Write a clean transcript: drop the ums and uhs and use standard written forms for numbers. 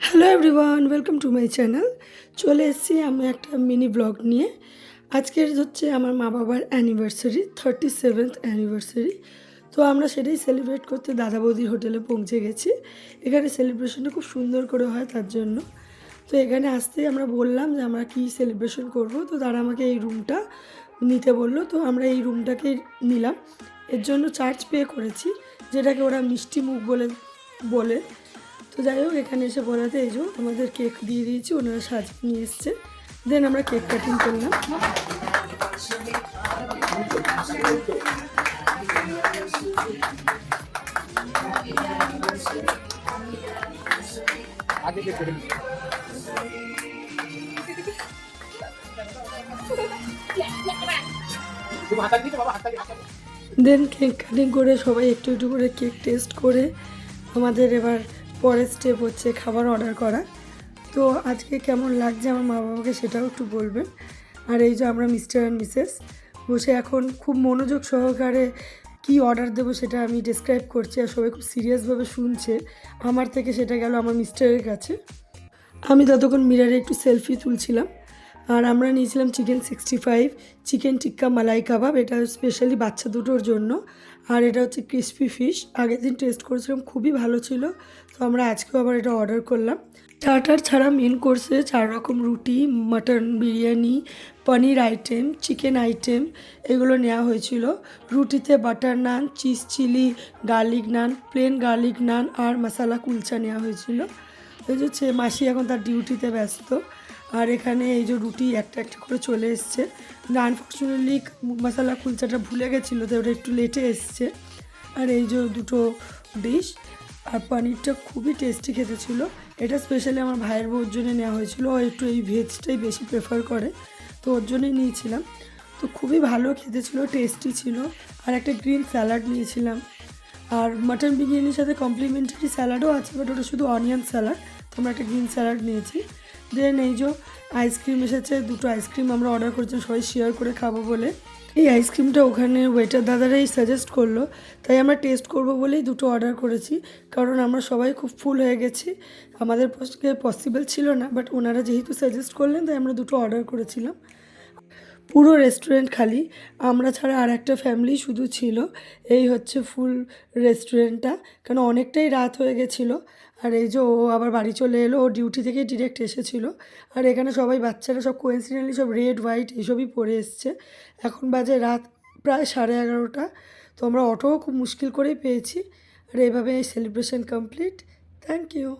Hello everyone, welcome to my channel. চলে এসেছি আমি একটা মিনি ব্লগ নিয়ে। আজকের হচ্ছে আমার মা বাবার অ্যানিভার্সারি, 37th অ্যানিভার্সারি। তো আমরা সেটাই সেলিব্রেট করতে দাদা বৌদির হোটেলে পৌঁছে গেছি। এখানে সেলিব্রেশনটা খুব সুন্দর করে হয় তার জন্য। তো এখানে আসতেই আমরা বললাম যে আমরা কি সেলিব্রেশন করব, তো তারা আমাকে এই রুমটা নিতে বললো। তো আমরা এই রুমটাকে নিলাম। এর জন্য চার্জ পে করেছি, যেটাকে ওরা মিষ্টি মুখ বলে বলে। তো যাই হোক, এখানে এসে বলাতে এই যে আমাদের কেক দিয়ে দিয়েছি, ওনারা সাজিয়ে নিয়ে এসছে। দেন আমরা কেক কাটিং করলাম। দেন কেক কাটিং করে সবাই একটু একটু করে কেক টেস্ট করে আমাদের এবার পরের স্টেপ হচ্ছে খাবার অর্ডার করা। তো আজকে কেমন লাগছে আমার মা বাবাকে সেটাও একটু বলবেন। আর এই যে আমরা মিস্টার অ্যান্ড মিসেস বসে এখন খুব মনোযোগ সহকারে কি অর্ডার দেবো সেটা আমি ডেসক্রাইব করছি, আর সবাই খুব সিরিয়াসভাবে শুনছে। আমার থেকে সেটা গেল আমার মিস্টারের কাছে। আমি ততক্ষণ মিরারে একটু সেলফি তুলছিলাম। আর আমরা নিয়েছিলাম চিকেন 65, চিকেন টিক্কা মালাই কাবাব, এটা স্পেশালি বাচ্চা দুটোর জন্য। আর এটা হচ্ছে ক্রিসপি ফিশ, আগের দিন টেস্ট করেছিলাম, খুবই ভালো ছিল। তো আমরা আজকেও আবার এটা অর্ডার করলাম। স্টার্টার ছাড়া মেন কোর্সে 4 রকম রুটি, মাটন বিরিয়ানি, পনির আইটেম, চিকেন আইটেম এগুলো নেওয়া হয়েছিল। রুটিতে বাটার নান, চিজ চিলি, গার্লিক নান, প্লেন গার্লিক নান আর মশালা কুলচা নেওয়া হয়েছিল। এই যে মাসি এখন তার ডিউটিতে ব্যস্ত। আর এখানে এই যে রুটি একটা একটা করে চলে এসছে। আনফর্চুনেটলি মশালা কুলচাটা ভুলে গেছিলো, তো ওটা একটু লেটে এসছে। আর এই যে দুটো ডিশ, আর পনিরটা খুবই টেস্টি খেতে ছিল। এটা স্পেশালি আমার ভাইয়ের বউর জন্য নেওয়া হয়েছিল, ও একটু এই ভেজটাই বেশি প্রেফার করে, তো ওর জন্যই নিয়েছিলাম। তো খুবই ভালো খেতে ছিল, টেস্টি ছিল। আর একটা গ্রিন স্যালাড নিয়েছিলাম। আর মাটন বিরিয়ানির সাথে কমপ্লিমেন্টারি স্যালাডও আছে, বাট ওটা শুধু অনিয়ন স্যালাড। তো আমরা একটা গ্রিন স্যালাড নিয়েছি। দেন এই যে আইসক্রিম এসেছে, দুটো আইসক্রিম আমরা অর্ডার করেছিলাম সবাই শেয়ার করে খাবো বলে। এই আইসক্রিমটা ওখানে ওয়েটার দাদারাই সাজেস্ট করলো, তাই আমরা টেস্ট করব বলেই দুটো অর্ডার করেছি। কারণ আমরা সবাই খুব ফুল হয়ে গেছি, আমাদের পক্ষে পসিবল ছিল না, বাট ওনারা যেহেতু সাজেস্ট করলেন তাই আমরা দুটো অর্ডার করেছিলাম। পুরো রেস্টুরেন্ট খালি, আমরা ছাড়া আর একটা ফ্যামিলি শুধু ছিল। এই হচ্ছে ফুল রেস্টুরেন্টটা, কারণ অনেকটাই রাত হয়ে গেছিলো। আর এই যে ও আবার বাড়ি চলে এলো, ও ডিউটি থেকে ডিরেক্ট এসেছিলো। আর এখানে সবাই বাচ্চারা সব কোইন্সিডেন্টলি সব রেড হোয়াইট এইসবই পরে এসছে। এখন বাজে রাত প্রায় 11:30। তো আমরা অটোও খুব মুশকিল করেই পেয়েছি। আর এইভাবে এই সেলিব্রেশন কমপ্লিট। Thank you.